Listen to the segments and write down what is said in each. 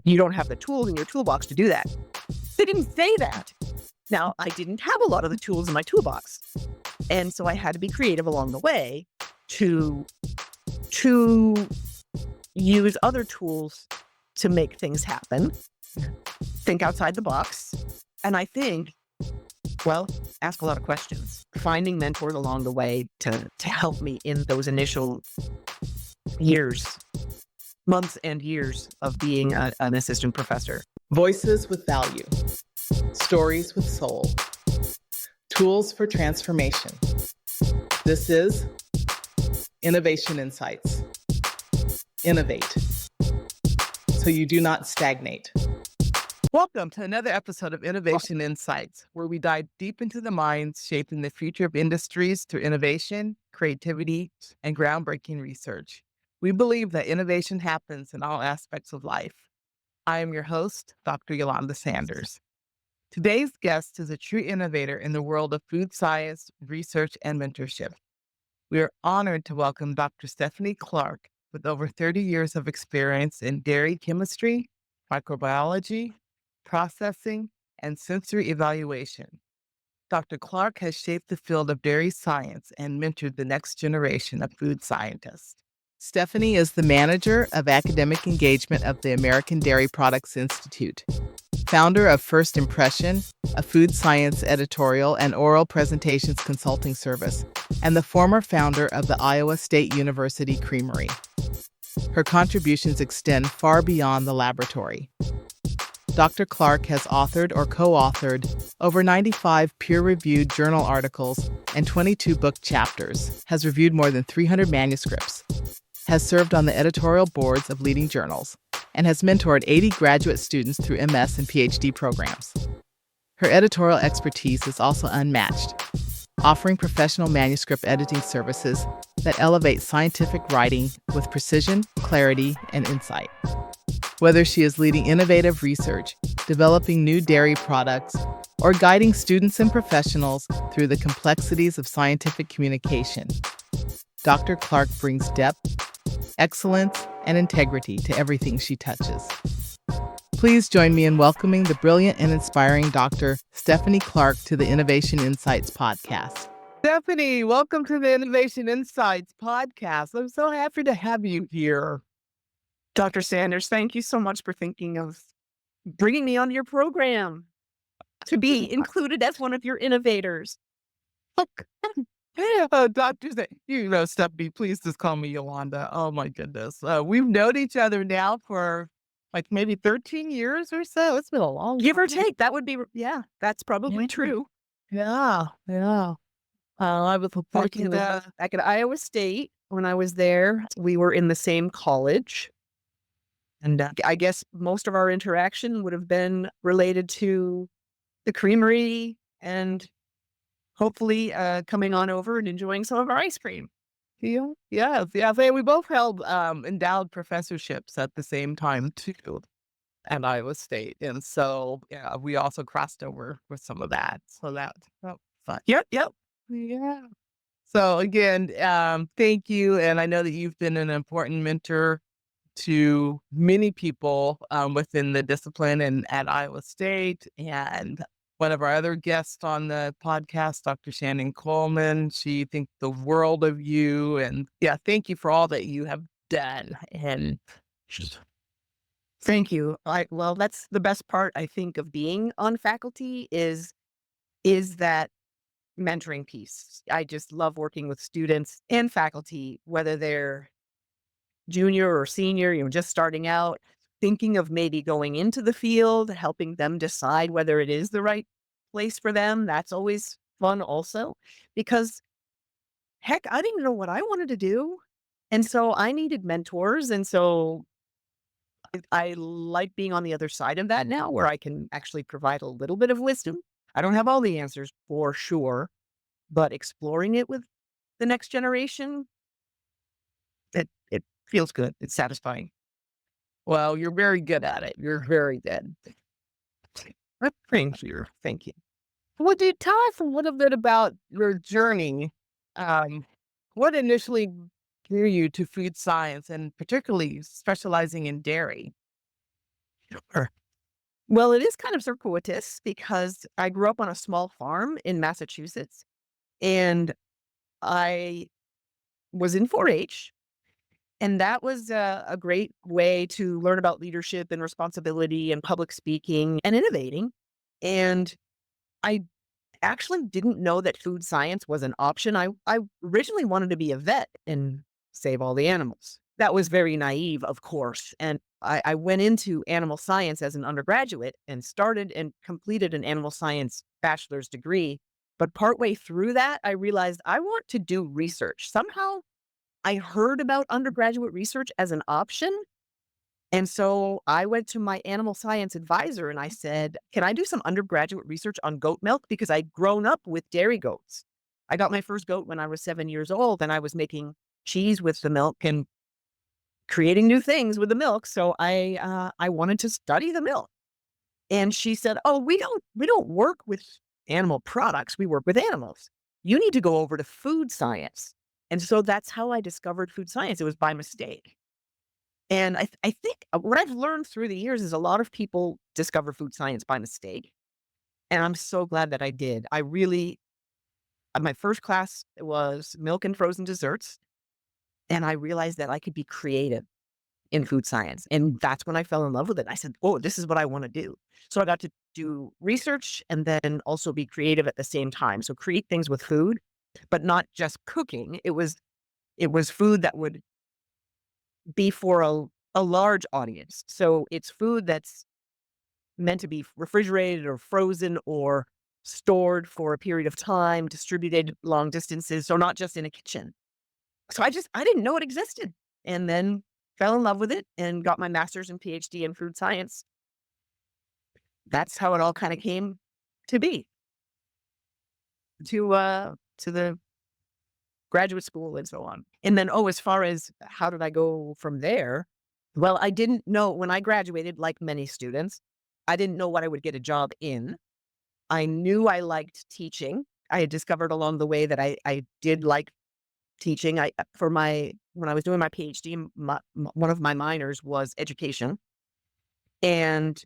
You don't have the tools in your toolbox to do that. They didn't say that. Now, I didn't have a lot of the tools in my toolbox. And so I had to be creative along the way to use other tools to make things happen, think outside the box. And I think, well, ask a lot of questions, finding mentors along the way to help me in those initial years, months and years of being an assistant professor. Voices with value, stories with soul, tools for transformation. This is Innovation Insights. Innovate so you do not stagnate. Welcome to another episode of Innovation Insights, where we dive deep into the minds shaping the future of industries through innovation, creativity, and groundbreaking research. We believe that innovation happens in all aspects of life. I am your host, Dr. Eulanda Sanders. Today's guest is a true innovator in the world of food science, research, and mentorship. We are honored to welcome Dr. Stephanie Clark, with over 30 years of experience in dairy chemistry, microbiology, processing, and sensory evaluation. Dr. Clark has shaped the field of dairy science and mentored the next generation of food scientists. Stephanie is the manager of academic engagement of the American Dairy Products Institute, founder of First Impression, a food science editorial and oral presentations consulting service, and the former founder of the Iowa State University Creamery. Her contributions extend far beyond the laboratory. Dr. Clark has authored or co-authored over 95 peer-reviewed journal articles and 22 book chapters, has reviewed more than 300 manuscripts, has served on the editorial boards of leading journals, and has mentored 80 graduate students through MS and PhD programs. Her editorial expertise is also unmatched, offering professional manuscript editing services that elevate scientific writing with precision, clarity, and insight. Whether she is leading innovative research, developing new dairy products, or guiding students and professionals through the complexities of scientific communication, Dr. Clark brings depth, excellence, and integrity to everything she touches. Please join me in welcoming the brilliant and inspiring Dr. Stephanie Clark to the Innovation Insights podcast. Stephanie, welcome to the Innovation Insights podcast. I'm so happy to have you here. Dr. Sanders, thank you so much for thinking of bringing me on your program to be included as one of your innovators. Dr. Stephanie, please just call me Eulanda. Oh my goodness. We've known each other now for like maybe 13 years or so. It's been a long Give or time. take, that would be, yeah, that's probably true. Yeah. I was working Back at Iowa State, when I was there, we were in the same college. And I guess most of our interaction would have been related to the creamery and hopefully coming on over and enjoying some of our ice cream. Yeah. We both held endowed professorships at the same time too at Iowa State. And so we also crossed over with some of that. So that felt fun. Yep. Yeah. So again, thank you. And I know that you've been an important mentor to many people within the discipline and at Iowa State. And one of our other guests on the podcast, Dr. Shannon Coleman, she thinks the world of you. And thank you for all that you have done. And thank you. Well, that's the best part, I think, of being on faculty is that mentoring piece. I just love working with students and faculty, whether they're junior or senior, just starting out, thinking of maybe going into the field, helping them decide whether it is the right place for them. That's always fun also, because heck, I didn't know what I wanted to do. And so I needed mentors. And so I like being on the other side of that now, where I can actually provide a little bit of wisdom. I don't have all the answers for sure, but exploring it with the next generation, it feels good. It's satisfying. well, you're very good at it. You're very good. Thank you. Thank you. Would you tell us a little bit about your journey? What initially drew you to food science and particularly specializing in dairy? Sure. Well, it is kind of circuitous because I grew up on a small farm in Massachusetts, and I was in 4-H, and that was a great way to learn about leadership and responsibility and public speaking and innovating. And I actually didn't know that food science was an option. I originally wanted to be a vet and save all the animals. That was very naive, of course. And I went into animal science as an undergraduate and started and completed an animal science bachelor's degree. But partway through that, I realized I want to do research. Somehow I heard about undergraduate research as an option, and so I went to my animal science advisor and I said, "Can I do some undergraduate research on goat milk?" Because I'd grown up with dairy goats. I got my first goat when I was 7 years old, and I was making cheese with the milk and creating new things with the milk, so I wanted to study the milk. And she said, "Oh, we don't work with animal products, we work with animals. You need to go over to food science." And so that's how I discovered food science. It was by mistake. And I think what I've learned through the years is a lot of people discover food science by mistake, and I'm so glad that I did. I really my first class was milk and frozen desserts, and I realized that I could be creative in food science, and that's when I fell in love with it. I said, "Oh, this is what I wanna do." So I got to do research and then also be creative at the same time. So create things with food, but not just cooking. It was food that would be for a large audience. So it's food that's meant to be refrigerated or frozen or stored for a period of time, distributed long distances, so not just in a kitchen. So I didn't know it existed, and then fell in love with it and got my master's and PhD in food science. That's how it all kinda came to be, to the graduate school and so on. And then, as far as how did I go from there? Well, I didn't know when I graduated, like many students, I didn't know what I would get a job in. I knew I liked teaching. I had discovered along the way that I did like teaching. For my when I was doing my PhD, one of my minors was education, and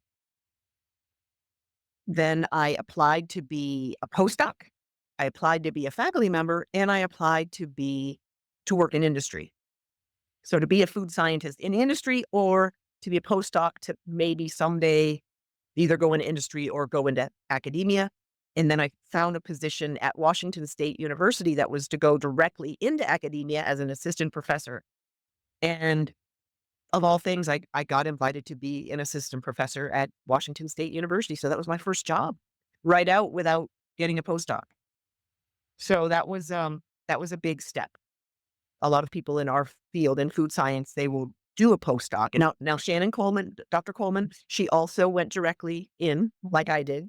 then I applied to be a postdoc. I applied to be a faculty member, and I applied to work in industry. So to be a food scientist in industry or to be a postdoc to maybe someday either go into industry or go into academia. And then I found a position at Washington State University that was to go directly into academia as an assistant professor. And of all things, I got invited to be an assistant professor at Washington State University. So that was my first job right out without getting a postdoc. So that was a big step. A lot of people in our field in food science, they will do a postdoc. And now Shannon Coleman, Dr. Coleman, she also went directly in like I did,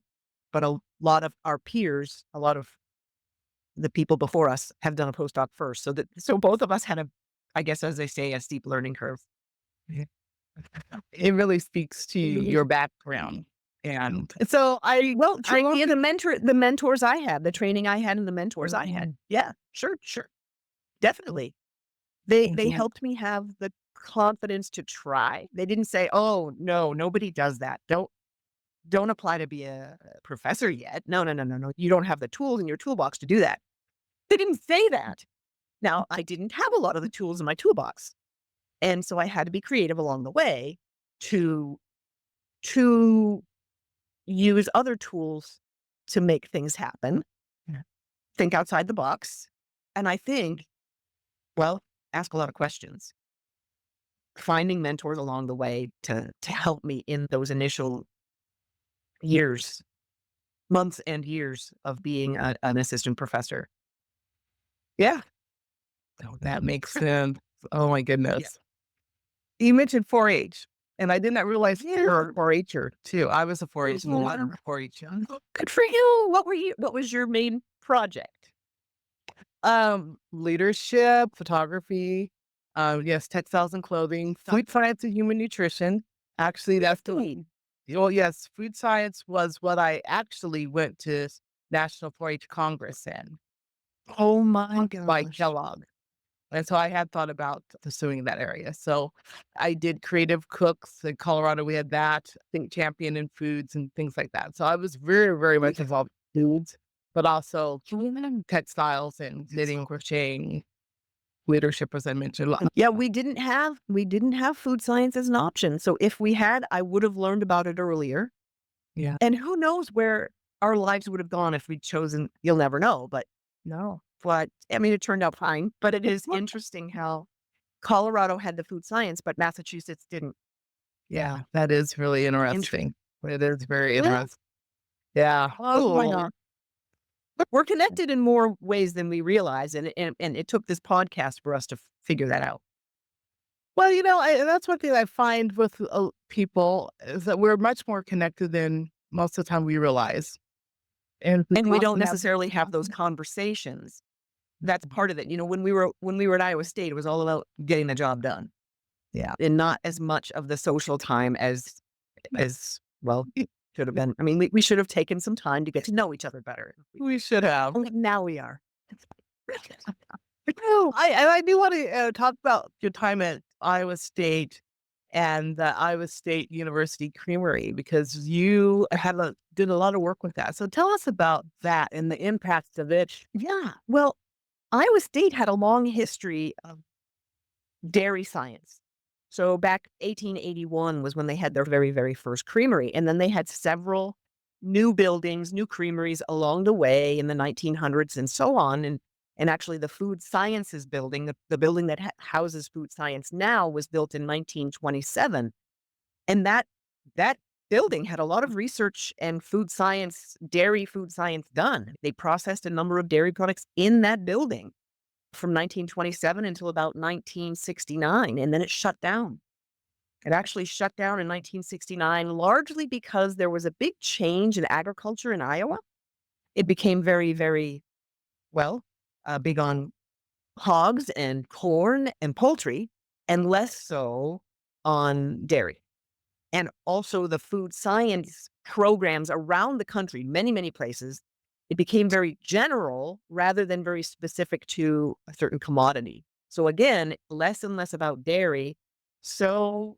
but a lot of our peers, a lot of the people before us have done a postdoc first. So both of us had I guess as they say, a steep learning curve. Yeah. It really speaks to Mhm. your background. And Well, I yeah, the mentors I had, the training I had and the mentors I had. Mhm. Yeah, sure, sure. Definitely. They Mhm. helped me have the confidence to try. They didn't say, "Oh, no, nobody does that. Don't apply to be a professor yet. No, no, no, no, no. You don't have the tools in your toolbox to do that." They didn't say that. Now, I didn't have a lot of the tools in my toolbox, and so I had to be creative along the way to to use other tools to make things happen, Yeah. think outside the box, and I think, well, ask a lot of questions. Finding mentors along the way to help me in those initial years, months and years of being an assistant professor. Yeah. Oh, that makes sense. Oh my Yeah. goodness. You mentioned 4-H, and I did not realize you Yeah. were a 4-H'er too. I was a 4-H and a lot of Mhm. 4-H. Good for you. What was your main project? Leadership, photography, yes, textiles and clothing, food science and human nutrition. Actually, that's the Really? well, yes, food science was what I actually went to National 4-H Congress in Oh my by gosh. Kellogg. And so I had thought about pursuing that area. So I did creative cooks in Colorado. We had that, I think champion in foods and things like that. So I was very, very much involved in foods, but also textiles and knitting, crocheting, leadership, as I mentioned. Yeah, we didn't have food science as an option. So if we had, I would have learned about it earlier. Yeah. And who knows where our lives would have gone if we'd chosen, you'll never know. No. But I mean, it turned out fine. But it is interesting how Colorado had the food science, but Massachusetts didn't. Yeah, that is really Inter- interesting. It is very well, interesting. Yeah. why Oh, not? We're connected in more ways than we realize. And it took this podcast for us to figure that out. well, that's one thing I find with people is that we're much more connected than most of the time we realize. And we And we don't often have necessarily have those conversations. That's part of it. When we were at Iowa State, it was all about getting the job done yeah, and not as much of the social time as well should have been. I mean, we should have taken some time to get to know each other better. we should have. Now we are. Oh, I do want to talk about your time at Iowa State and the Iowa State University Creamery because you did a lot of work with that. So tell us about that and the impacts of it. Yeah. Well, Iowa State had a long history of dairy science. So back 1881 was when they had their very, very first creamery. And then they had several new buildings, new creameries along the way in the 1900s and so on. And actually, the food sciences building, the building that houses food science now, was built in 1927. And that building had a lot of research and food science, dairy food science done. They processed a number of dairy products in that building from 1927 until about 1969, and then it shut down. It actually shut down in 1969, largely because there was a big change in agriculture in Iowa. It became very, very, well, big on hogs and corn and poultry, and less so on dairy. And also the food science programs around the country, many, many places, it became very general rather than very specific to a certain commodity. So again, less and less about dairy. So,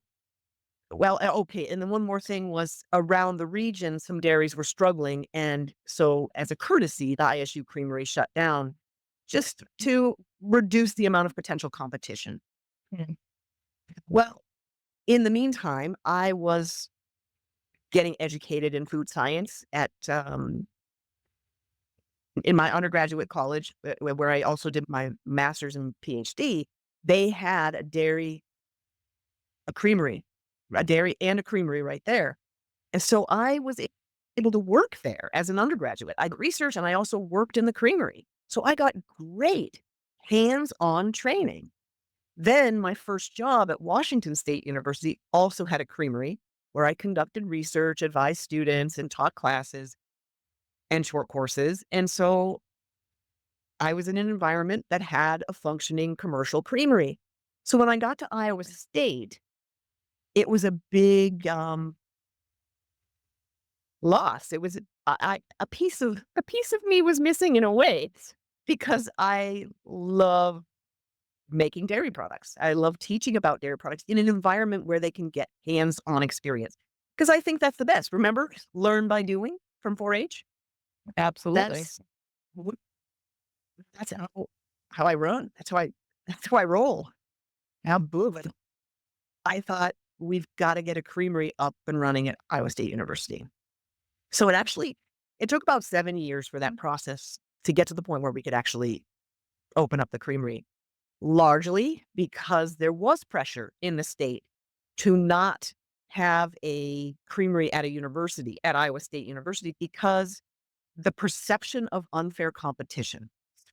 well, okay. And then one more thing was around the region, some dairies were struggling. And so as a courtesy, the ISU Creamery shut down just to reduce the amount of potential competition. Mm. Well, in the meantime, I was getting educated in food science in my undergraduate college, where I also did my master's and PhD. They had a creamery, a dairy and a creamery right there. And so I was able to work there as an undergraduate. I researched and I also worked in the creamery. So I got great hands-on training. Then my first job at Washington State University also had a creamery where I conducted research, advised students, and taught classes and short courses. And so I was in an environment that had a functioning commercial creamery. So when I got to Iowa State, it was a big loss. It was a piece of me was missing in a way because I love making dairy products. I love teaching about dairy products in an environment where they can get hands-on experience. Because I think that's the best. Remember, learn by doing from 4-H? Absolutely. That's wh- that's how I run. That's how I roll. Absolutely. I thought we've got to get a creamery up and running at Iowa State University. So it took about 7 years for that process to get to the point where we could actually open up the creamery. Largely because there was pressure in the state to not have a creamery at at Iowa State University, because the perception of unfair competition.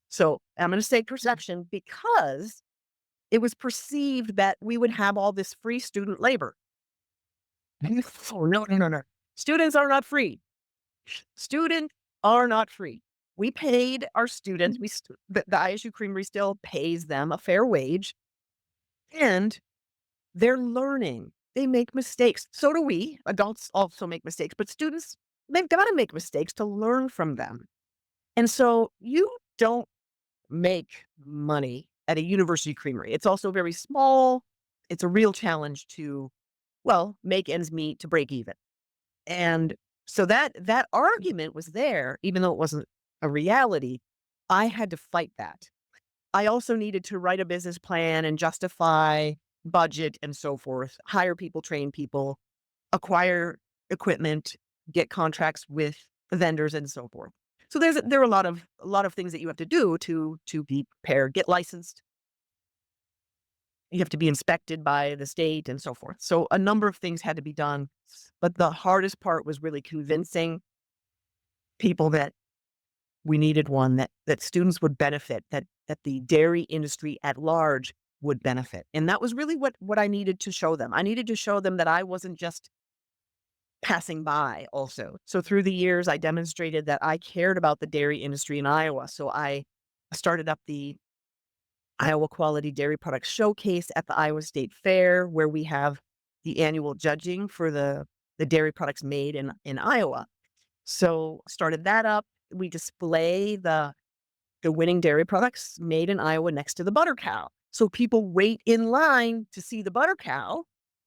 So I'm going to say perception because it was perceived that we would have all this free student labor. Oh, no, no, no, no. Students are not free. Students are not free. We paid our students. The ISU Creamery still pays them a fair wage, and they're learning. They make mistakes. So do we. Adults also make mistakes, but students, they've got to make mistakes to learn from them. And so you don't make money at a university creamery. It's also very small. It's a real challenge to, well, make ends meet to break even. And so that argument was there, even though it wasn't a reality. I had to fight that. I also needed to write a business plan and justify budget and so forth, hire people, train people, acquire equipment, get contracts with vendors and so forth. So there are a lot of things that you have to do to be prepared, get licensed. You have to be inspected by the state and so forth. So a number of things had to be done, but the hardest part was really convincing people that we needed one, that students would benefit, that the dairy industry at large would benefit. And that was really what I needed to show them. I needed to show them that I wasn't just passing by also. So through the years, I demonstrated that I cared about the dairy industry in Iowa. So I started up the Iowa Quality Dairy Products Showcase at the Iowa State Fair, where we have the annual judging for the dairy products made in Iowa. So started that up. We display the winning dairy products made in Iowa next to the butter cow. So people wait in line to see the butter cow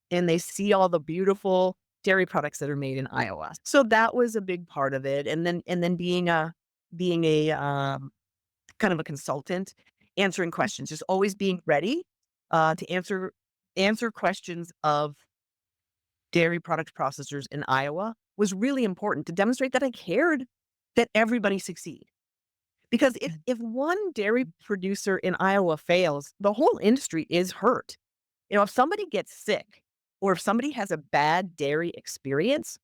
and they see all the beautiful dairy products that are made in Iowa. So that was a big part of it. And then being a kind of a consultant, answering questions, just always being ready to answer questions of dairy product processors in Iowa was really important to demonstrate that I cared that everybody succeed. Because if one dairy producer in Iowa fails, the whole industry is hurt. If somebody gets sick or if somebody has a bad dairy experience,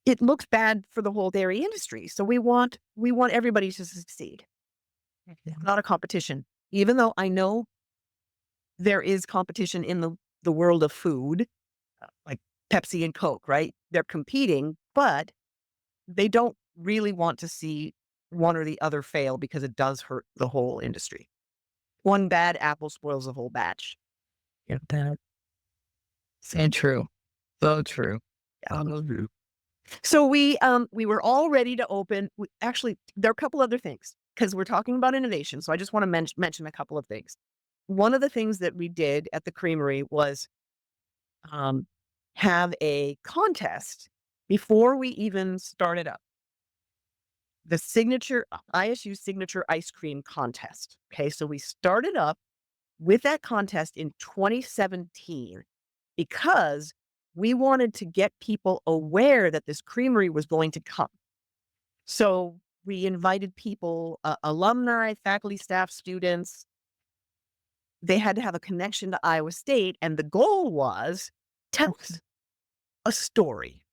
it looks bad for the whole dairy industry. So we want everybody to succeed. Not a competition. Even though I know there is competition in the world of food, like Pepsi and Coke, right? They're competing, but they don't really want to see one or the other fail because it does hurt the whole industry. One bad apple spoils the whole batch. Yeah, that's so true. So true. Yeah. Mhm. So we were all ready to open. Actually, there are a couple other things because we're talking about innovation. So I just want to mention a couple of things. One of the things that we did at the creamery was um, have a contest before we even started up. The signature ISU signature ice cream contest. Okay, so we started up with that contest in 2017 because we wanted to get people aware that this creamery was going to come. So we invited people, alumni, faculty, staff, students. They had to have a connection to Iowa State, and the goal was tell us a story.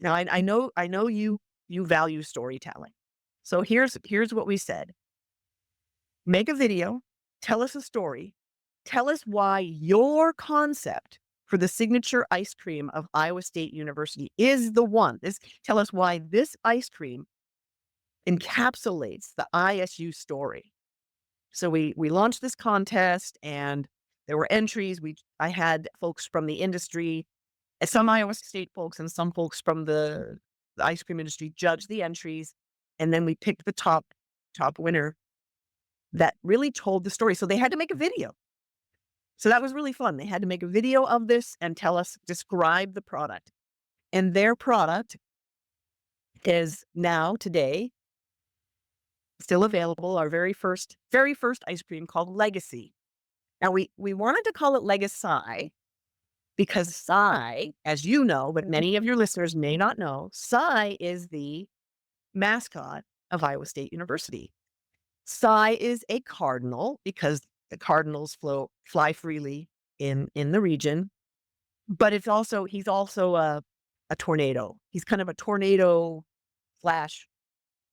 Now I know you value storytelling. So here's what we said. Make a video, tell us a story, tell us why your concept for the signature ice cream of Iowa State University is the one. Tell us why this ice cream encapsulates the ISU story. So we launched this contest and there were entries. I had folks from the industry, some Iowa State folks and some folks from the ice cream industry judge the entries. And then we picked the top winner that really told the story. So they had to make a video. So that was really fun. They had to make a video of this and describe the product. And their product is now today still available. Our very first ice cream called Legacy. Now we wanted to call it Legacy because Psy, as you know, but many of your listeners may not know, Psy is the mascot of Iowa State University. Psy is a cardinal because the cardinals fly freely in the region, but he's also a tornado. He's kind of a tornado slash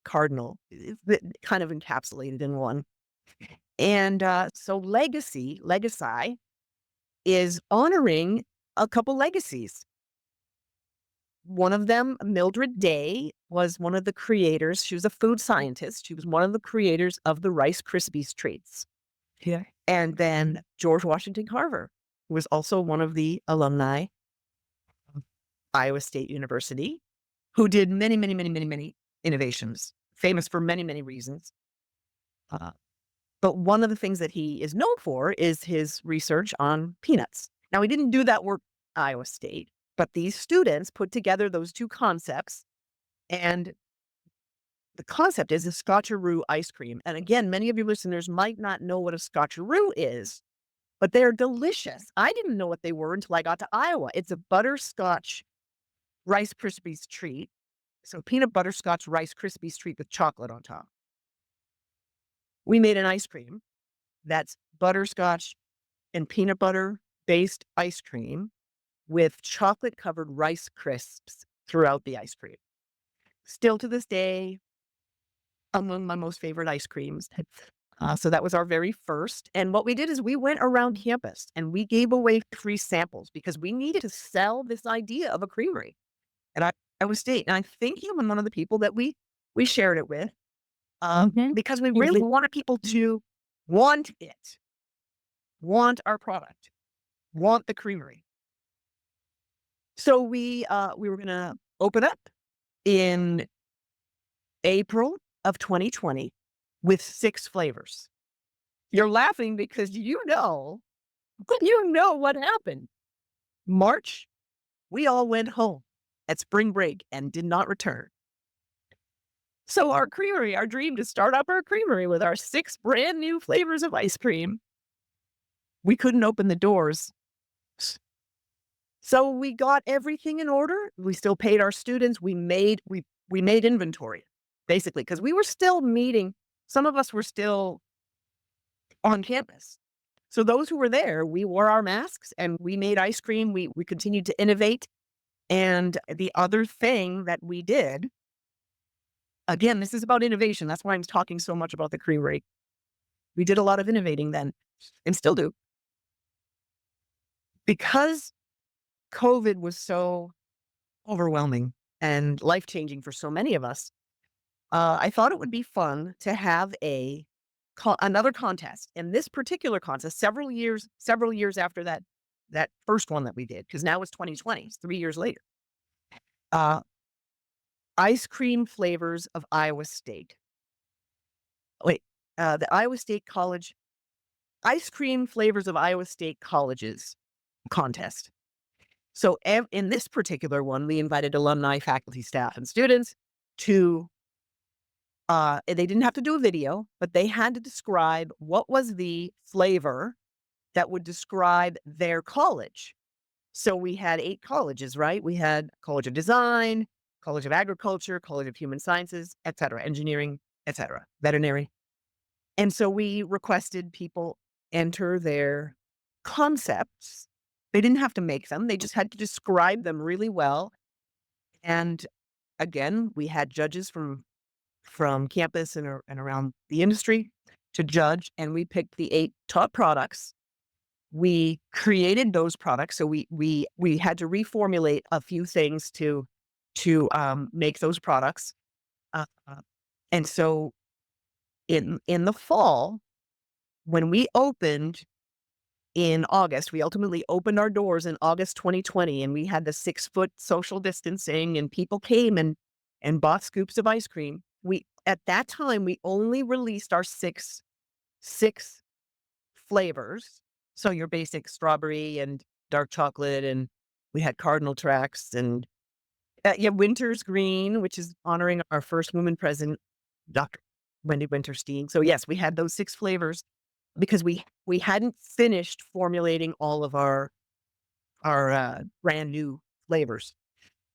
cardinal, kind of encapsulated in one. And so Legacy is honoring a couple legacies. One of them, Mildred Day, was one of the creators. She was a food scientist. She was one of the creators of the Rice Krispies treats. Yeah. And then George Washington Carver, who was also one of the alumni of Iowa State University, who did many innovations, famous for many reasons. But one of the things that he is known for is his research on peanuts. Now, he didn't do that work at Iowa State, but these students put together those two concepts. And the concept is a scotcheroo ice cream. And again, many of your listeners might not know what a scotcheroo is, but they're delicious. I didn't know what they were until I got to Iowa. It's a butterscotch Rice Krispies treat. So peanut butterscotch Rice Krispies treat with chocolate on top. We made an ice cream that's butterscotch and peanut butter based ice cream with chocolate covered Rice Crisps throughout the ice cream. Still to this day, among my most favorite ice creams. So that was our very first. And what we did is we went around campus and we gave away free samples because we needed to sell this idea of a creamery. And I was state, and I think you were one of the people that we shared it with, because we really wanted people to want it, want our product, want the creamery. So we were gonna open up in April of 2020 with 6 flavors. You're laughing because you know what happened. March, we all went home at spring break and did not return. So our creamery, our dream to start up our creamery with our 6 brand new flavors of ice cream, we couldn't open the doors. So we got everything in order. We still paid our students. We made inventory, basically, because we were still meeting. Some of us were still on campus. So those who were there, we wore our masks and we made ice cream. We continued to innovate. And the other thing that we did, again, this is about innovation. That's why I'm talking so much about the creamery. We did a lot of innovating then and still do. Because COVID was so overwhelming and life changing for so many of us, I thought it would be fun to have another contest. And this particular contest, several years after that first one that we did, because now it's 2020, it's 3 years later. Uh, Ice cream flavors of Iowa State. Wait, the Iowa State College ice cream flavors of Iowa State colleges contest. So in this particular one, we invited alumni, faculty, staff, and students to. They didn't have to do a video, but they had to describe what was the flavor that would describe their college. So we had 8 colleges, right? We had College of Design, College of Agriculture, College of Human Sciences, et cetera, engineering, et cetera, veterinary. And so we requested people enter their concepts. They didn't have to make them. They just had to describe them really well. And again, we had judges from campus and around the industry to judge, and we picked the 8 top products. We created those products, so we had to reformulate a few things to make those products. Uh, uh, and so in the fall, when we opened in August, we ultimately opened our doors in August 2020, and we had the 6-foot social distancing, and people came and bought scoops of ice cream. At that time, we only released our six flavors. So your basic strawberry and dark chocolate, and we had cardinal tracks and yeah, Winter's Green, which is honoring our first woman president, Dr. Wendy Winterstein. So yes, we had those 6 flavors because we hadn't finished formulating all of our brand new flavors.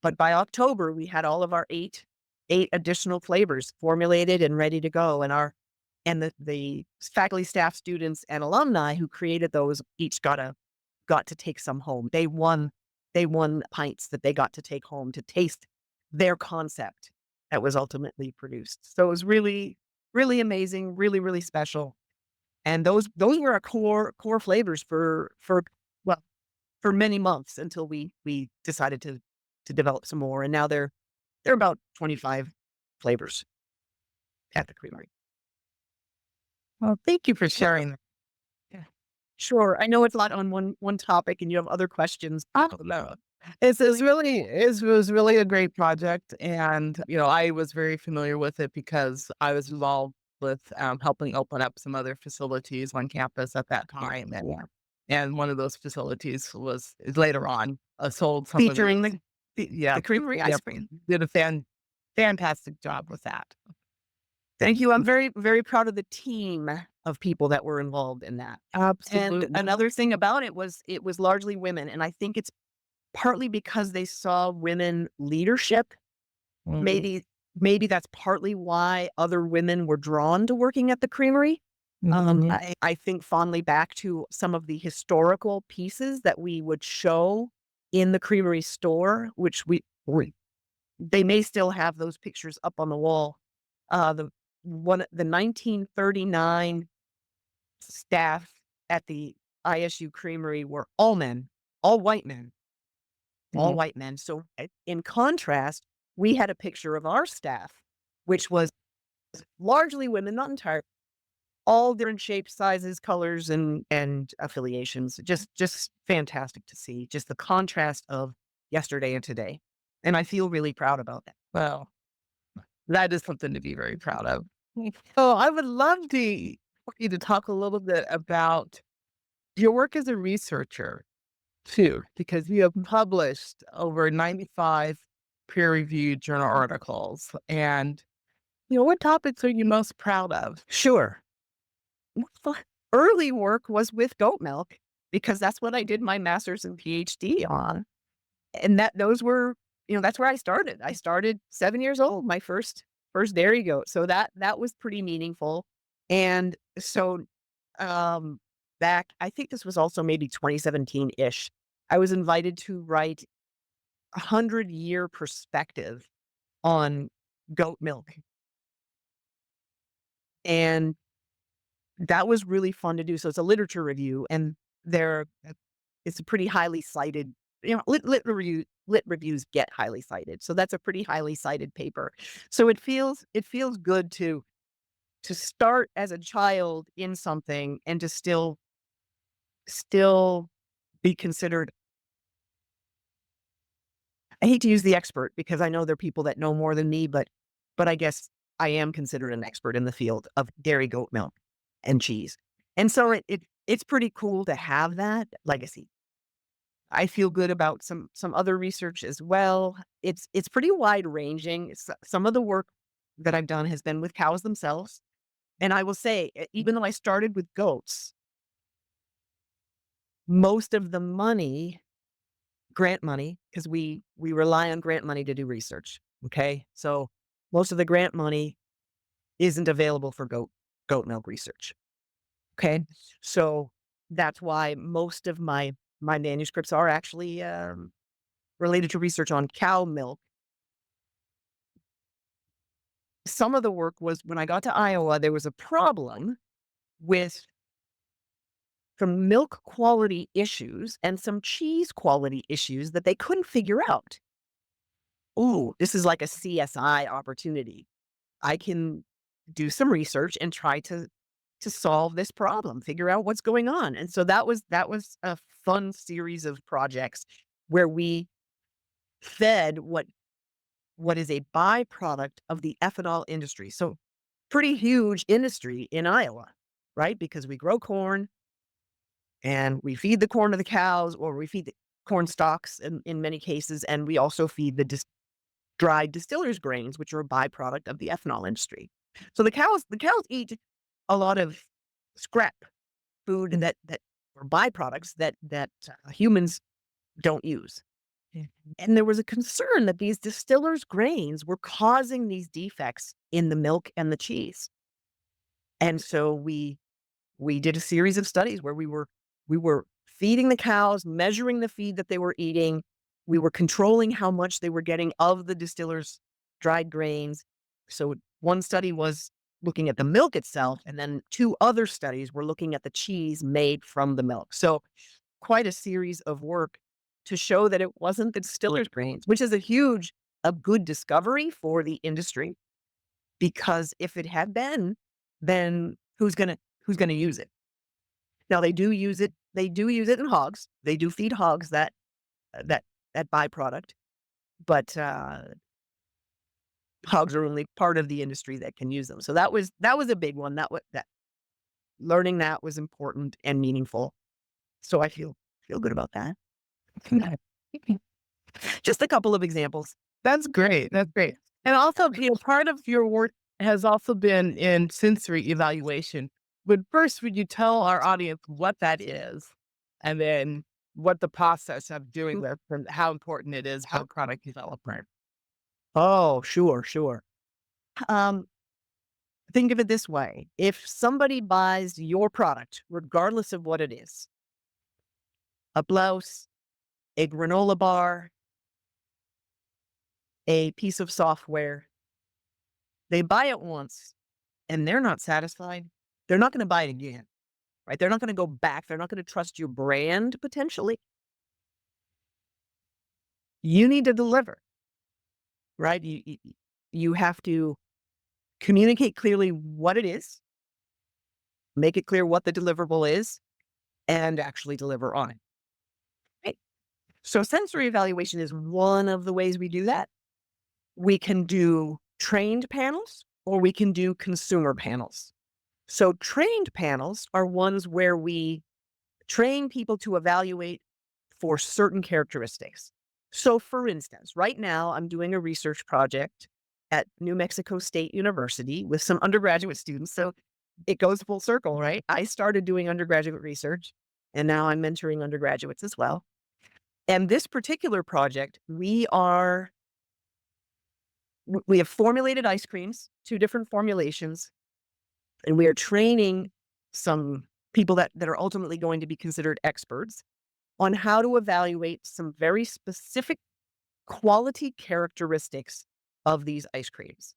But by October, we had all of our eight additional flavors formulated and ready to go. And the faculty, staff, students, and alumni who created those each got to take some home. They won pints that they got to take home to taste their concept that was ultimately produced. So it was really, really amazing, really, really special. And those were our core flavors well, for many months until we decided to develop some more. And now they're about 25 flavors at the creamery. Well, thank you for Welcome. sharing that. Yeah. Sure. I know it's a lot on one topic and you have other questions. Oh, no. It was really a great project. And, I was very familiar with it because I was involved with helping open up some other facilities on campus at that time, and one of those facilities was later on sold some of Featuring these. Yeah, the creamery ice yep, cream. did a fantastic job with that. Thank you. I'm very, very proud of the team of people that were involved in that. And Absolutely. another thing about it was largely women. And I think it's partly because they saw women leadership. Mhm, Maybe, maybe that's partly why other women were drawn to working at the creamery. mhm, I think fondly back to some of the historical pieces that we would show in the creamery store, which we they may still have those pictures up on the wall. The 1939 staff at the ISU Creamery were all men, all white men, all mhm. white men. So in contrast, we had a picture of our staff, which was largely women, not entirely, all different shapes, sizes, colors, and affiliations. Just fantastic to see. Just the contrast of yesterday and today. And I feel really proud about that. Well, that is something to be very proud of. So I would love for you to talk a little bit about your work as a researcher too, because you have published over 95 peer-reviewed journal articles. And, what topics are you most proud of? Sure. Well, early work was with goat milk because that's what I did my master's and PhD on. And those were, that's where I started. I started 7 years old, my first dairy goat. So that was pretty meaningful. And so um back, I think this was also maybe 2017-ish. I was invited to write a 100-year perspective on goat milk. And that was really fun to do. So it's a literature review, and there it's a pretty highly cited, lit reviews get highly cited. So that's a pretty highly cited paper. So it feels good to start as a child in something and to still be considered. I hate to use the expert because I know there are people that know more than me, but I guess I am considered an expert in the field of dairy goat milk and cheese. And so it's pretty cool to have that legacy. I feel good about some other research as well. It's pretty wide ranging. Some of the work that I've done has been with cows themselves. And I will say, even though I started with goats, most of the money, grant money, because we rely on grant money to do research. Okay. So most of the grant money isn't available for goat milk research. Okay. So that's why most of my manuscripts are actually related to research on cow milk. Some of the work was when I got to Iowa, there was a problem with some milk quality issues and some cheese quality issues that they couldn't figure out. Ooh, this is like a CSI opportunity. I can do some research and try to solve this problem, figure out what's going on. And so that was a fun series of projects where we fed what is a byproduct of the ethanol industry. So pretty huge industry in Iowa, right? Because we grow corn and we feed the corn to the cows, or we feed the corn stalks in many cases, and we also feed the dried distillers grains, which are a byproduct of the ethanol industry. So the cows eat a lot of scrap food that or byproducts that humans don't use. Mhm. And there was a concern that these distillers grains were causing these defects in the milk and the cheese. And so we did a series of studies where we were feeding the cows, measuring the feed that they were eating. We were controlling how much they were getting of the distillers' dried grains. So one study was looking at the milk itself, and then two other studies were looking at the cheese made from the milk. So quite a series of work to show that it wasn't the distillers' grains, which is a good discovery for the industry, because if it had been, then who's gonna use it? Now they do use it in hogs. They do feed hogs that byproduct, but, Hogs are only part of the industry that can use them. So that was a big one. That learning that was important and meaningful. So I feel good about that. Just a couple of examples. That's great. That's great. And also, part of your work has also been in sensory evaluation. But first, would you tell our audience what that is, and then what the process of doing that and how important it is for product development? Oh, sure, sure. Um, think of it this way. If somebody buys your product, regardless of what it is, a blouse, a granola bar, a piece of software, they buy it once and they're not satisfied, they're not going to buy it again, right? They're not going to go back. They're not going to trust your brand potentially. You need to deliver, right? You have to communicate clearly what it is, make it clear what the deliverable is, and actually deliver on it. Right? So sensory evaluation is one of the ways we do that. We can do trained panels or we can do consumer panels. So trained panels are ones where we train people to evaluate for certain characteristics. So for instance, right now I'm doing a research project at New Mexico State University with some undergraduate students. So it goes full circle, right? I started doing undergraduate research and now I'm mentoring undergraduates as well. And this particular project, we have formulated ice creams, 2 different formulations, and we are training some people that are ultimately going to be considered experts on how to evaluate some very specific quality characteristics of these ice creams.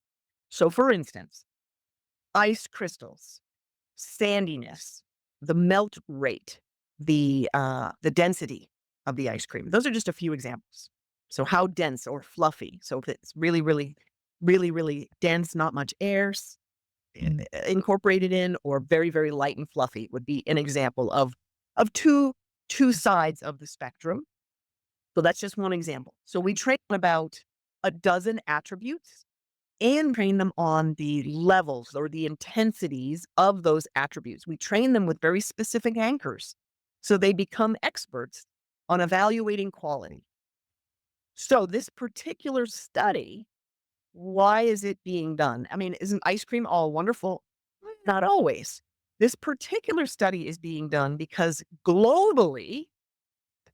So for instance, ice crystals, sandiness, the melt rate, the density of the ice cream. Those are just a few examples. So how dense or fluffy. So if it's really, really, really, really dense, not much air incorporated in, or very, very light and fluffy would be an example of two sides of the spectrum. So that's just one example. So we train about a dozen attributes and train them on the levels or the intensities of those attributes. We train them with very specific anchors so they become experts on evaluating quality. So this particular study, why is it being done? I mean, isn't ice cream all wonderful? Not always. This particular study is being done because globally,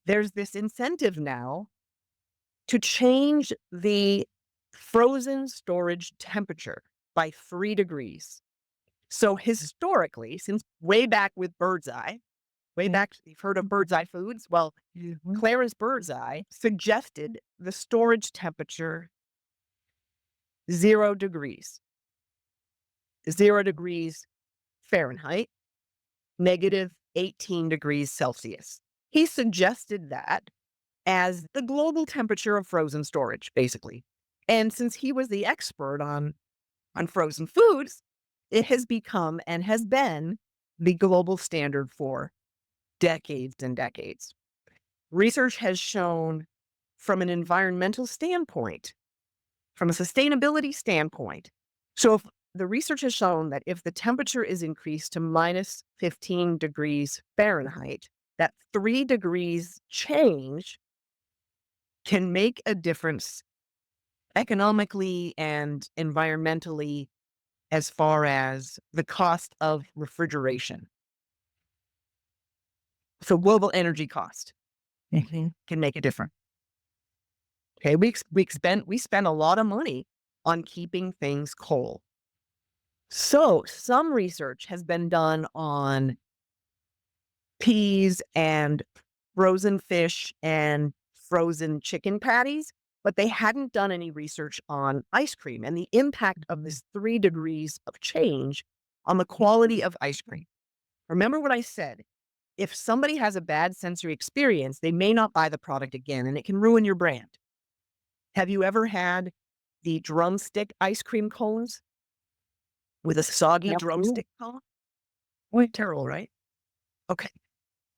there's this incentive now to change the frozen storage temperature by 3 degrees. So historically, since way back with Birdseye, way back, you've heard of Birdseye Foods? Well, Clarence Birdseye suggested the storage temperature 0 degrees, 0 degrees Fahrenheit, negative 18 degrees Celsius. He suggested that as the global temperature of frozen storage, basically. And since he was the expert on frozen foods, it has become and has been the global standard for decades and decades. Research has shown from an environmental standpoint, from a sustainability standpoint. So if the research has shown that if the temperature is increased to minus 15 degrees Fahrenheit, that 3 degrees change can make a difference economically and environmentally as far as the cost of refrigeration. So global energy cost can make a difference. Okay, we spend a lot of money on keeping things cold. So some research has been done on peas and frozen fish and frozen chicken patties, but they hadn't done any research on ice cream and the impact of this 3 degrees of change on the quality of ice cream. Remember what I said? If somebody has a bad sensory experience, they may not buy the product again, and it can ruin your brand. Have you ever had the drumstick ice cream cones with a soggy drumstick cone? Boy, terrible, right? Okay.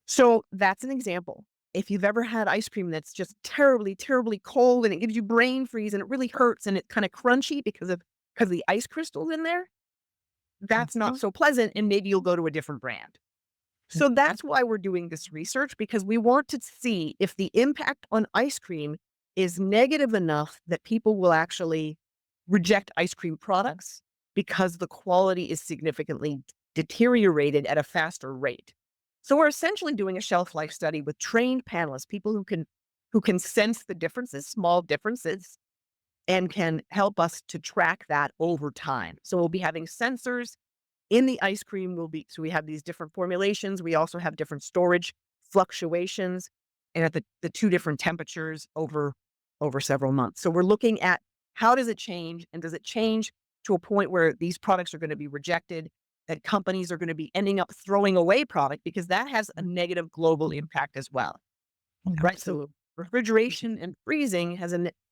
So that's an example. if you've ever had ice cream that's just terribly, terribly cold and it gives you brain freeze and it really hurts and it's kind of crunchy because the ice crystals in there, that's not Mhm. so pleasant and maybe you'll go to a different brand. So that's why we're doing this research because we want to see if the impact on ice cream is negative enough that people will actually reject ice cream products because the quality is significantly deteriorated at a faster rate. So we're essentially doing a shelf life study with trained panelists, people who can sense the differences, small differences, and can help us to track that over time. So we'll be having sensors in the ice cream will be so we have these different formulations. We also have different storage fluctuations and at the two different temperatures over several months. So we're looking at how does it change and does it change to a point where these products are going to be rejected, that companies are going to be ending up throwing away product because that has a negative global impact as well. Right? So Absolutely. refrigeration and freezing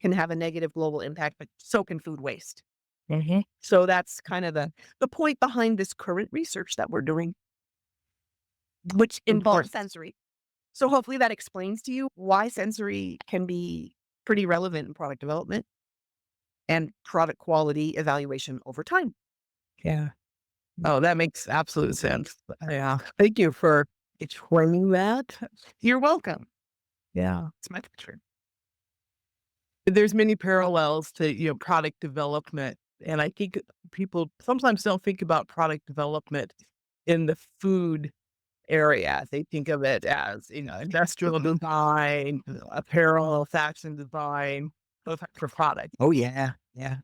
can have a negative global impact, but so can food waste. Mhm. So that's kind of the point behind this current research that we're doing, which involves Important. sensory. So hopefully that explains to you why sensory can be pretty relevant in product development and product quality evaluation over time. Yeah. Oh, that makes absolute sense. Yeah. Thank you for explaining that. You're welcome. Yeah. It's my pleasure. There's many parallels to, product development. And I think people sometimes don't think about product development in the food area. They think of it as, industrial design, apparel, fashion design, those types of products. Oh yeah. Yeah.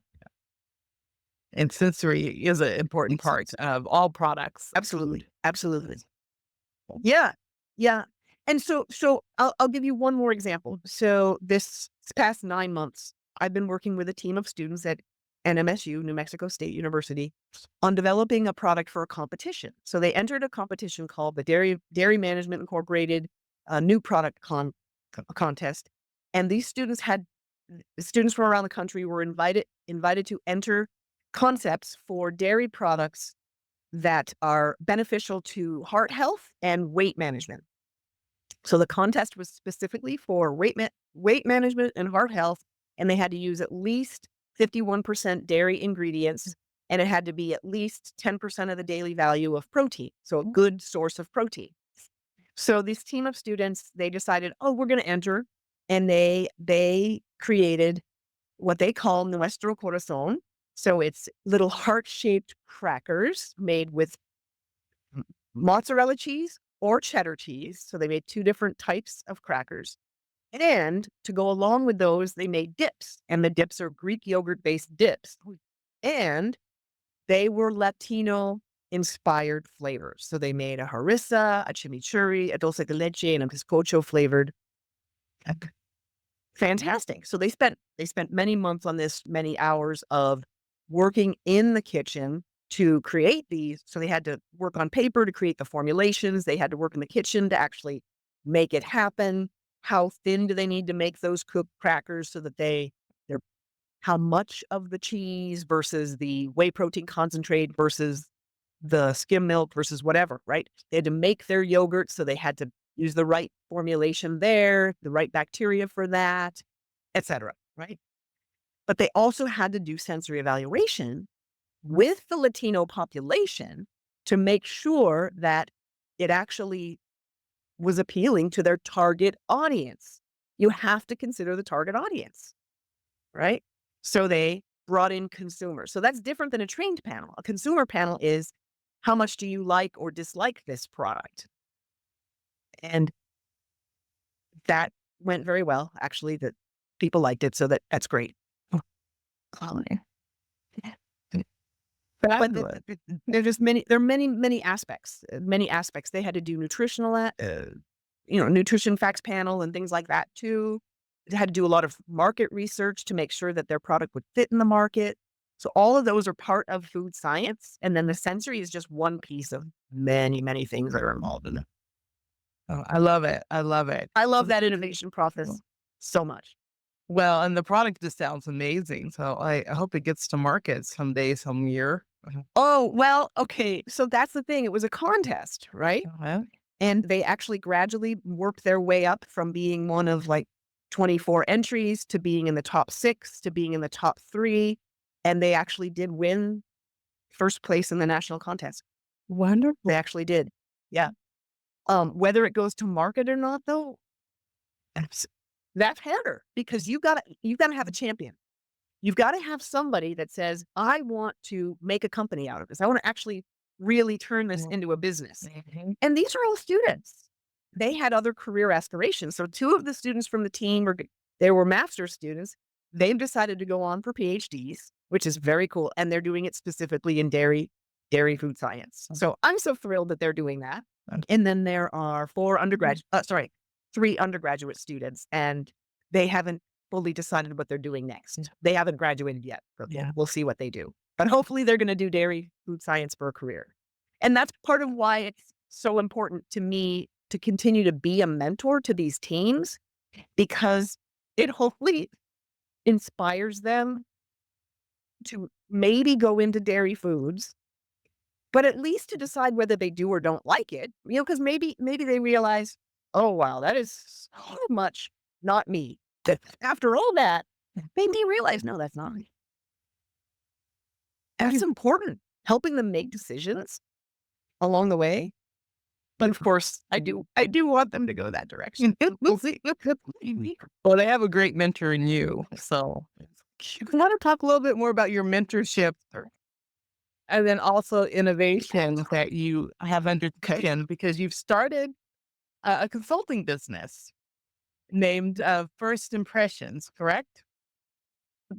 And sensory is an important Makes part sense. of all products, Absolutely. food. Absolutely. Yeah. Yeah. And so I'll give you one more example. So this past 9 months, I've been working with a team of students at NMSU, New Mexico State University, on developing a product for a competition. So they entered a competition called the Dairy Management Incorporated New Product Contest, and these students from around the country were invited to enter concepts for dairy products that are beneficial to heart health and weight management. So the contest was specifically for weight management and heart health, and they had to use at least 51% dairy ingredients, and it had to be at least 10% of the daily value of protein, so a good source of protein. So this team of students, they decided, oh, we're going to enter, and they created what they call nuestro corazón. So it's little heart-shaped crackers made with mozzarella cheese or cheddar cheese. So they made two different types of crackers. And to go along with those, they made dips. And the dips are Greek yogurt based dips. And they were Latino inspired flavors. So they made a harissa, a chimichurri, a dulce de leche, and a bizcocho flavored. Fantastic. So they spent many months on this, many hours of working in the kitchen to create these. So they had to work on paper to create the formulations. They had to work in the kitchen to actually make it happen. How thin do they need to make those cooked crackers so that they're how much of the cheese versus the whey protein concentrate versus the skim milk versus whatever, right? They had to make their yogurt, so they had to use the right formulation there, the right bacteria for that, etc. Right? But they also had to do sensory evaluation with the Latino population to make sure that it actually was appealing to their target audience. You have to consider the target audience, right? So they brought in consumers. So that's different than a trained panel. A consumer panel is how much do you like or dislike this product? And that went very well, actually, that people liked it. So that's great. Quality. But Fabulous. there are many aspects, many aspects. They had to do nutrition facts panel and things like that too. They had to do a lot of market research to make sure that their product would fit in the market. So all of those are part of food science. And then the sensory is just one piece of many, many things that are involved in it. Oh, I love it. I love it. I love that innovation process so much. Well, and the product just sounds amazing. So I hope it gets to market someday, some year. Oh, well, okay. So that's the thing. It was a contest, right? Uh-huh. And they actually gradually worked their way up from being one of like 24 entries to being in the top 6 to being in the top 3. And they actually did win first place in the national contest. They Wonderful. actually did. Yeah. Whether it goes to market or not, though, that's that's harder because you gotta have a champion. You've got to have somebody that says, I want to make a company out of this. I want to actually really turn this into a business. Mhm. And these are all students. They had other career aspirations. So two of the students from the team they were master's students. They've decided to go on for PhDs, which is very cool. And they're doing it specifically in dairy food science. So I'm so thrilled that they're doing that. And then there are 3 undergraduate students, and they haven't fully decided what they're doing next. They haven't graduated yet, but Yeah. we'll see what they do. But hopefully they're going to do dairy food science for a career. And that's part of why it's so important to me to continue to be a mentor to these teams, because it hopefully inspires them to maybe go into dairy foods, but at least to decide whether they do or don't like it, because maybe they realize, oh, wow, that is so much not me. That after all that, maybe they realize, no, that's not me. That's important. Helping them make decisions along the way. But of course, I do want them to go that direction. We'll see. Well, they have a great mentor in you. So I want to talk a little bit more about your mentorship and then also innovations that you have undertaken because you've started a consulting business named First Impressions, correct?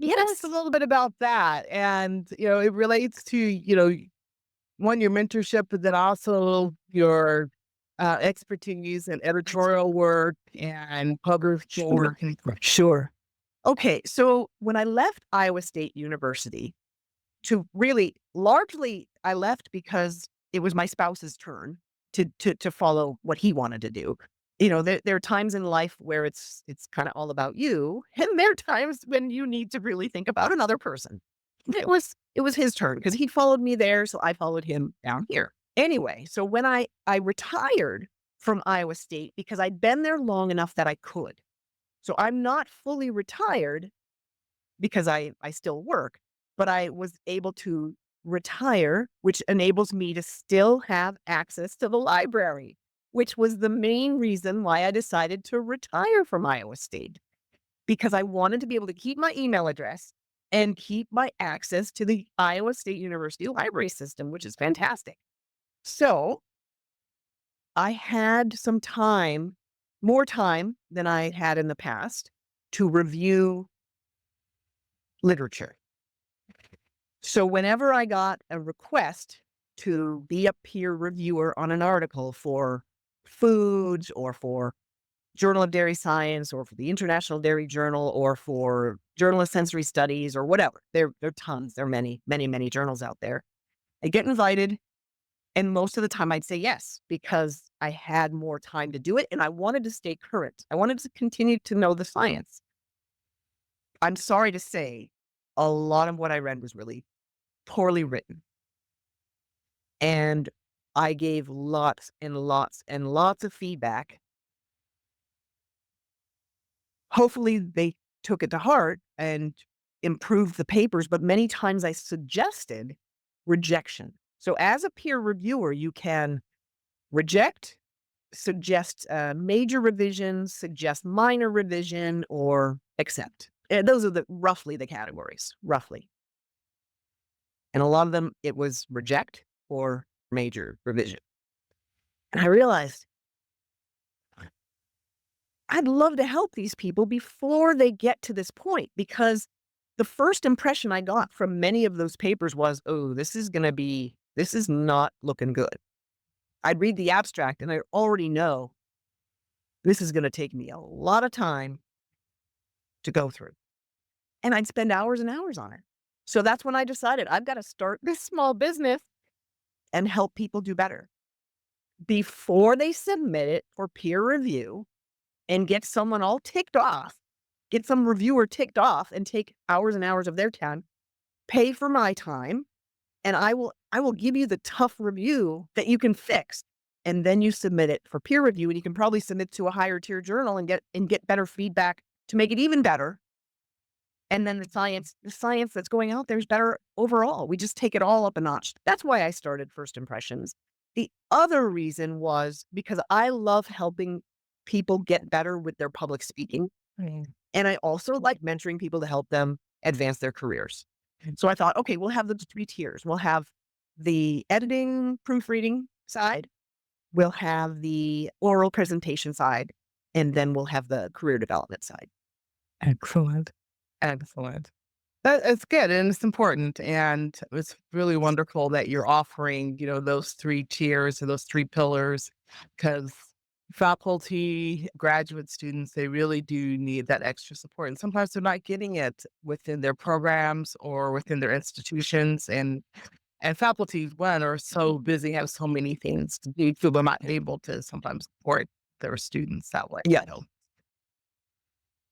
Tell us Yes. a little bit about that. And, it relates to, one, your mentorship, but then also your expertise in editorial work and publishing Sure. work. Sure. Okay. So when I left Iowa State University to really largely I left because it was my spouse's turn to follow what he wanted to do. There are times in life where it's kind of all about you, and there are times when you need to really think about another person. It was his turn because he followed me there, so I followed him down here. Anyway, so when I retired from Iowa State because I'd been there long enough that I could. So I'm not fully retired because I still work, but I was able to retire, which enables me to still have access to the library, which was the main reason why I decided to retire from Iowa State, because I wanted to be able to keep my email address and keep my access to the Iowa State University library system, which is fantastic. So I had some time, more time than I had in the past, to review literature. So whenever I got a request to be a peer reviewer on an article for foods or for Journal of Dairy Science or for the International Dairy Journal or for Journal of Sensory Studies or whatever, there are tons. There are many, many, many journals out there. I get invited, and most of the time I'd say yes because I had more time to do it and I wanted to stay current. I wanted to continue to know the science. I'm sorry to say, a lot of what I read was really poorly written. And I gave lots and lots and lots of feedback. Hopefully, they took it to heart and improved the papers, but many times I suggested rejection. So, as a peer reviewer, you can reject, suggest major revisions, suggest minor revision, or accept. And those are roughly the categories, roughly. And a lot of them, it was reject or major revision. And I realized I'd love to help these people before they get to this point, because the first impression I got from many of those papers was, oh, this is not looking good. I'd read the abstract and I already know this is going to take me a lot of time to go through. And I'd spend hours and hours on it. So that's when I decided I've got to start this small business and help people do better before they submit it for peer review and get someone all ticked off, get some reviewer ticked off and take hours and hours of their time, pay for my time, and I will give you the tough review that you can fix and then you submit it for peer review, and you can probably submit to a higher tier journal and get better feedback to make it even better. And then the science that's going out there is better overall. We just take it all up a notch. That's why I started First Impressions. The other reason was because I love helping people get better with their public speaking. Mm. And I also like mentoring people to help them advance their careers. So I thought, okay, we'll have the three tiers. We'll have the editing, proofreading side, we'll have the oral presentation side, and then we'll have the career development side. Excellent. Excellent. That it's good and it's important. And it's really wonderful that you're offering, those three tiers or those three pillars because faculty, graduate students, they really do need that extra support. And sometimes they're not getting it within their programs or within their institutions. And faculty, one, are so busy, have so many things to do, so they're not able to sometimes support their students that way. Yeah.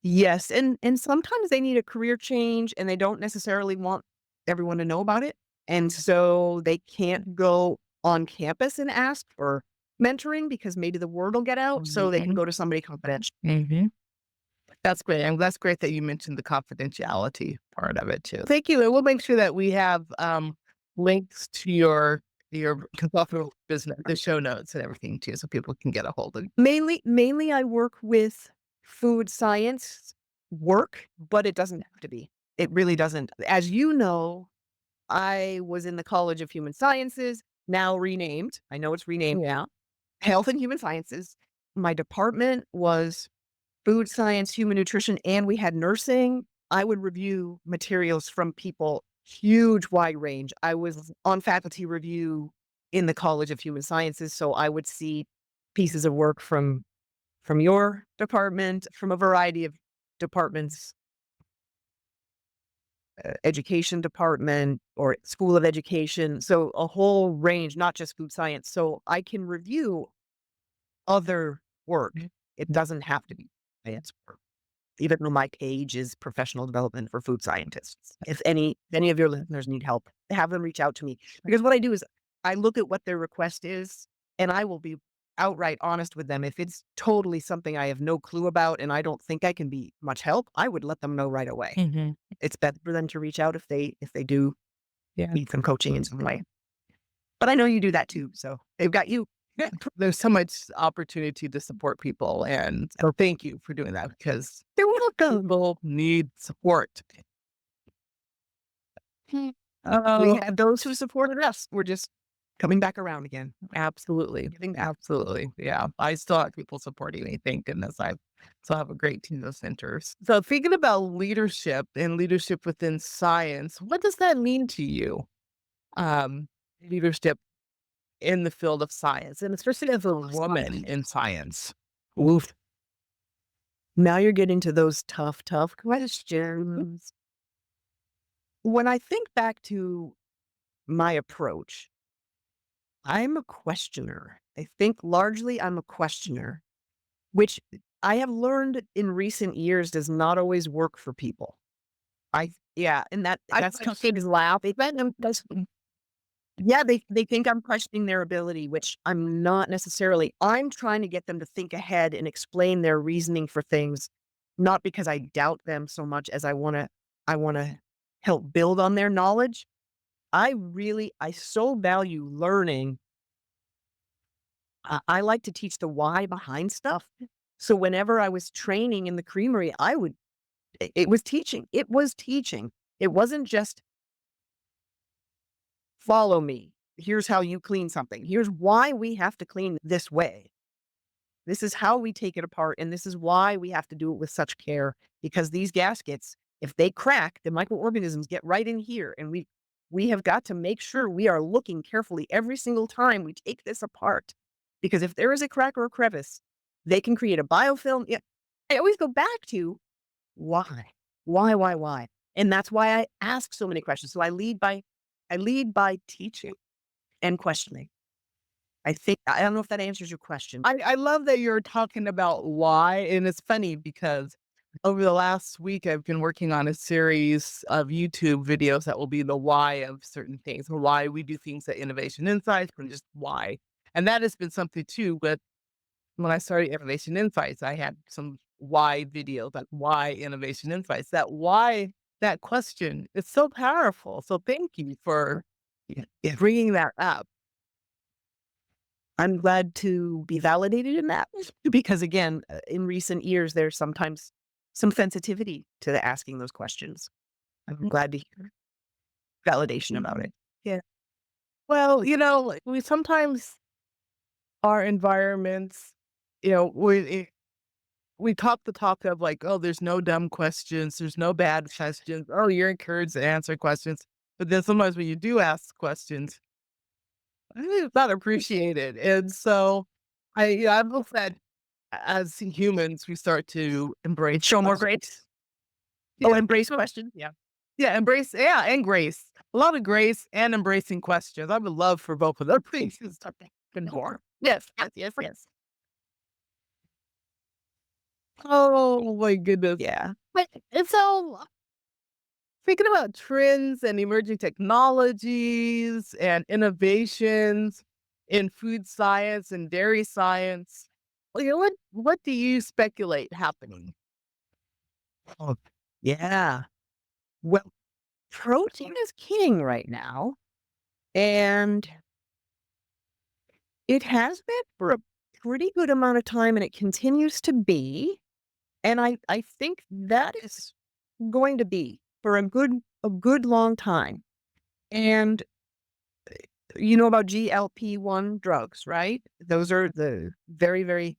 Yes, and sometimes they need a career change and they don't necessarily want everyone to know about it. And so they can't go on campus and ask for mentoring because maybe the word will get out. So they can go to somebody confidential. Mhm. That's great. And that's great that you mentioned the confidentiality part of it too. Thank you. And we'll make sure that we have links to your consulting business, the show notes and everything too, so people can get a hold of you. Mainly I work with food science work, but it doesn't have to be. It really doesn't. As you know, I was in the College of Human Sciences, now renamed. I know it's renamed now. Health and Human Sciences. My department was food science, human nutrition, and we had nursing. I would review materials from people, huge wide range. I was on faculty review in the College of Human Sciences, so I would see pieces of work from your department, from a variety of departments, education department or school of education. So a whole range, not just food science. So I can review other work. It doesn't have to be science work. Even though my page is professional development for food scientists. If any of your listeners need help, have them reach out to me. Because what I do is I look at what their request is and I will be outright honest with them. If it's totally something I have no clue about and I don't think I can be much help, I would let them know right away. Mhm. It's better for them to reach out if they do Yeah. need some coaching in some way. But I know you do that too. So they've got you. Yeah. There's so much opportunity to support people. And so thank you for doing that because They're welcome. people need support. We Oh, have those who supported us. We're just coming back around again. absolutely. Giving back. Absolutely. Yeah. I still have people supporting me. Thank goodness. I still have a great team of centers. So thinking about leadership and leadership within science, what does that mean to you? Leadership in the field of science, and especially as a woman in science. Oof. Now you're getting to those tough questions. When I think back to my approach, I'm a questioner. I think largely I'm a questioner, which I have learned in recent years does not always work for people. Yeah, and that's kids laugh. Yeah, they think I'm questioning their ability, which I'm not necessarily. I'm trying to get them to think ahead and explain their reasoning for things, not because I doubt them so much as I wanna help build on their knowledge. I so value learning. I like to teach the why behind stuff. So whenever I was training in the creamery, it was teaching. It was teaching. It wasn't just follow me. Here's how you clean something. Here's why we have to clean this way. This is how we take it apart. And this is why we have to do it with such care because these gaskets, if they crack, the microorganisms get right in here. And we have got to make sure we are looking carefully every single time we take this apart. Because if there is a crack or a crevice, they can create a biofilm. Yeah, I always go back to why? Why? And that's why I ask so many questions. So I lead by teaching and questioning. I don't know if that answers your question. I love that you're talking about why. And it's funny because over the last week, I've been working on a series of YouTube videos that will be the why of certain things or why we do things at Innovation Insights and just why. And that has been something too. But when I started Innovation Insights, I had some why videos, like why Innovation Insights. That why, that question is so powerful. So thank you for bringing that up. I'm glad to be validated in that because again, in recent years, there's sometimes some sensitivity to asking those questions. I'm glad to hear validation about Mhm. it. Yeah. Well, like, we sometimes our environments, we talk the talk of like, oh, there's no dumb questions, there's no bad questions. Oh, you're encouraged to answer questions. But then sometimes when you do ask questions, it's not appreciated. And so I hope that as humans, we start to embrace Show more questions. grace. Oh, Yeah. embrace questions. Yeah. Yeah. Embrace. Yeah. And grace. A lot of grace and embracing questions. I would love for both of those things to start happening more. Yes. Yes. Yes. Yes. Oh my goodness. Yeah. But, and so thinking about trends and emerging technologies and innovations in food science and dairy science, what do you speculate happening? Oh, yeah. Well, protein is king right now, and it has been for a pretty good amount of time, and it continues to be. And I think that is going to be for a good long time. And you know about GLP-1 drugs, right? Those are the very, very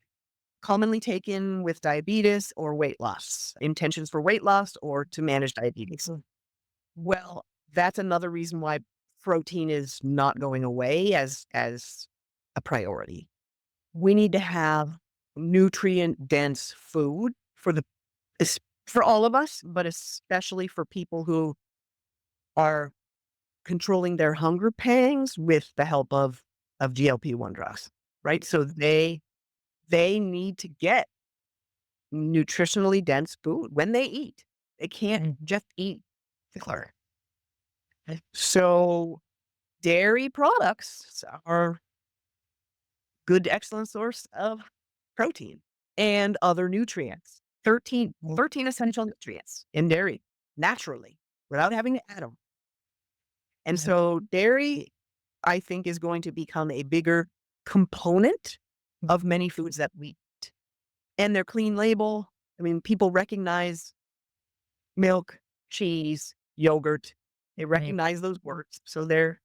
commonly taken with diabetes or weight loss, intentions for weight loss or to manage diabetes. Well, that's another reason why protein is not going away as a priority. We need to have nutrient dense food for all of us, but especially for people who are controlling their hunger pangs with the help of GLP-1 drugs, right? So they need to get nutritionally dense food when they eat. They can't just eat filler. So dairy products are good, excellent source of protein and other nutrients. 13 essential nutrients in dairy naturally without having to add them. And so dairy, I think, is going to become a bigger component of many foods that we eat. And their clean label, I mean, people recognize milk, cheese, yogurt. They recognize those words. So they're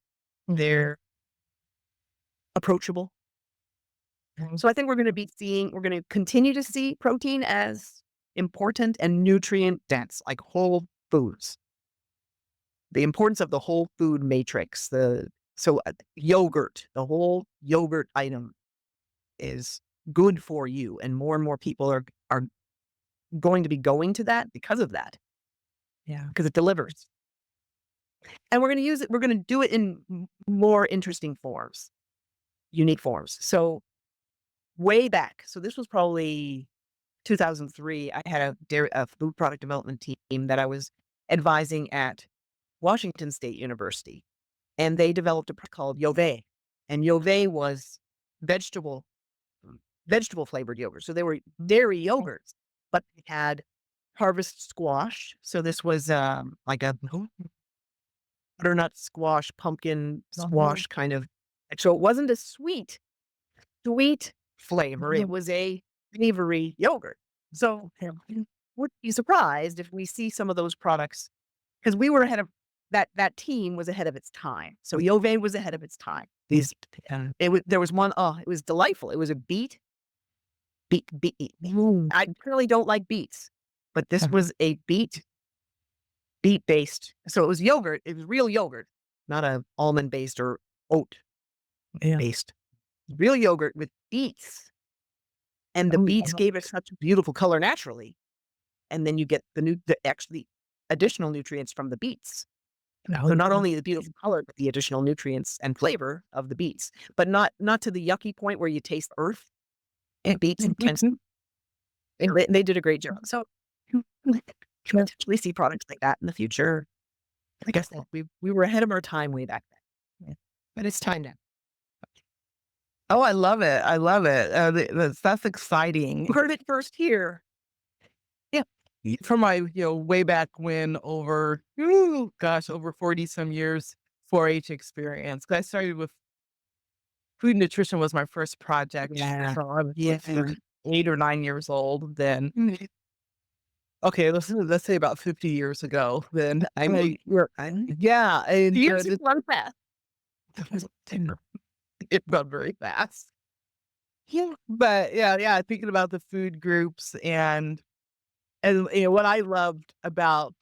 approachable. So I think we're going to continue to see protein as important and nutrient dense, like whole foods. The importance of the whole food matrix, yogurt, the whole yogurt item is good for you, and more people are going to be going to that because of that. Yeah, because it delivers. And we're going to use it. We're going to do it in more interesting forms, unique forms. So way back, so this was probably 2003. I had a food product development team that I was advising at Washington State University, and they developed a product called Yove, and Yove was vegetable vegetable flavored yogurt. So they were dairy yogurts, but they had harvest squash. So this was like a butternut squash, pumpkin squash kind of. So it wasn't a sweet flavor. It was a savory yogurt. So would be surprised if we see some of those products because we were ahead of that team was ahead of its time. So Yove was ahead of its time. There was one, oh, it was delightful. It was a beet. I really don't like beets, but this was a beet based. So it was yogurt. It was real yogurt, not a almond based or oat based. Real yogurt with beets, and the beets gave it such a beautiful color naturally. And then you get actually additional nutrients from the beets. So not only the beautiful color, but the additional nutrients and flavor of the beets, but not to the yucky point where you taste earth. And beets intensely. They did a great job. So can potentially see products like that in the future. Like I said, we were ahead of our time way back then. Yeah. But it's time now. Oh, I love it. I love it. That's exciting. You heard it first here. Yeah. From my, way back when over, gosh, over 40 some years 4-H experience. 'Cause I started with food nutrition was my first project. Yeah. So I was Yeah. 8 or 9 years old then. Okay, let's say about 50 years ago. Then I I, mean, I yeah, and years run fast. it went very fast. Yeah, but yeah, thinking about the food groups and what I loved about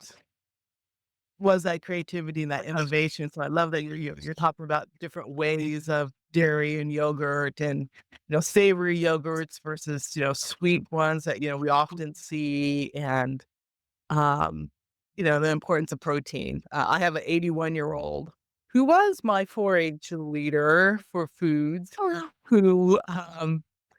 was that creativity and that innovation. So I love that you're talking about different ways of dairy and yogurt and savory yogurts versus sweet ones that we often see and um the importance of protein. I have an 81-year-old who was my 4-H leader for foods who